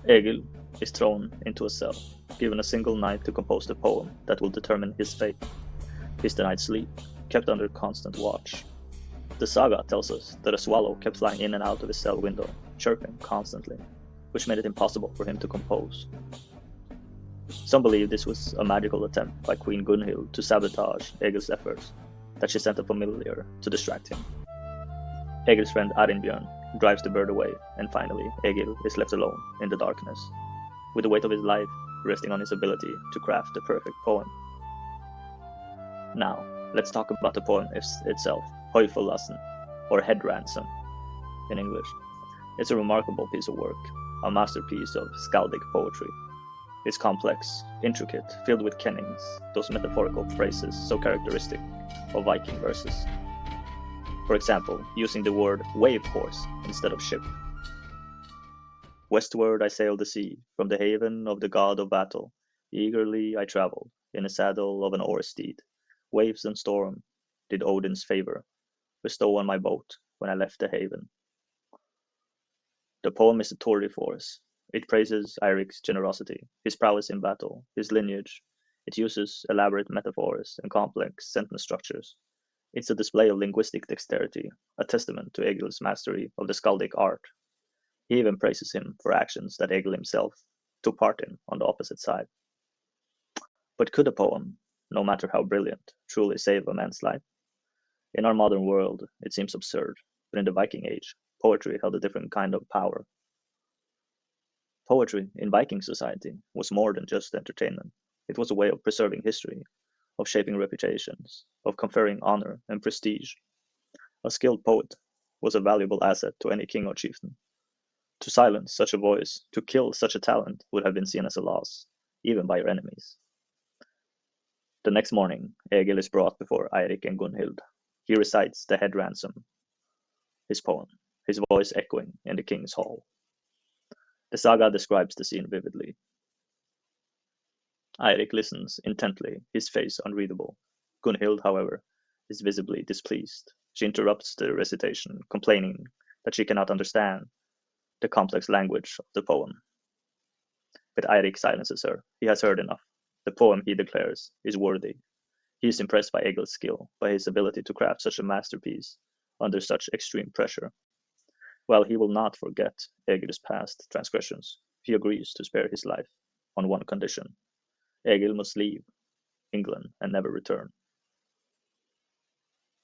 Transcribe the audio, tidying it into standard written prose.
Egil is thrown into a cell, given a single night to compose the poem that will determine his fate. He's denied sleep, kept under constant watch. The saga tells us that a swallow kept flying in and out of his cell window, chirping constantly, which made it impossible for him to compose. Some believe this was a magical attempt by Queen Gunhild to sabotage Egil's efforts, that she sent a familiar to distract him. Egil's friend Arinbjörn drives the bird away, and finally Egil is left alone in the darkness, with the weight of his life resting on his ability to craft the perfect poem. Now, let's talk about the poem itself, Høyforlassen, or Head Ransom in English. It's a remarkable piece of work, a masterpiece of skaldic poetry. It's complex, intricate, filled with kennings, those metaphorical phrases so characteristic of Viking verses. For example, using the word wave horse instead of ship. Westward I sailed the sea, from the haven of the god of battle. Eagerly I traveled, in a saddle of an oar steed. Waves and storm did Odin's favor bestow on my boat when I left the haven. The poem is a tour de force. It praises Eirik's generosity, his prowess in battle, his lineage. It uses elaborate metaphors and complex sentence structures. It's a display of linguistic dexterity, a testament to Egil's mastery of the skaldic art. He even praises him for actions that Egil himself took part in on the opposite side. But could a poem, no matter how brilliant, truly save a man's life? In our modern world, it seems absurd, but in the Viking Age, poetry held a different kind of power. Poetry in Viking society was more than just entertainment. It was a way of preserving history, of shaping reputations, of conferring honor and prestige. A skilled poet was a valuable asset to any king or chieftain. To silence such a voice, to kill such a talent, would have been seen as a loss, even by your enemies. The next morning, Egil is brought before Eirik and Gunhild. He recites the Head Ransom, his poem, his voice echoing in the king's hall. The saga describes the scene vividly. Eirik listens intently, his face unreadable. Gunhild, however, is visibly displeased. She interrupts the recitation, complaining that she cannot understand the complex language of the poem. But Eirik silences her. He has heard enough. The poem, he declares, is worthy. He is impressed by Egil's skill, by his ability to craft such a masterpiece under such extreme pressure. While he will not forget Egil's past transgressions, he agrees to spare his life on one condition. Egil must leave England and never return.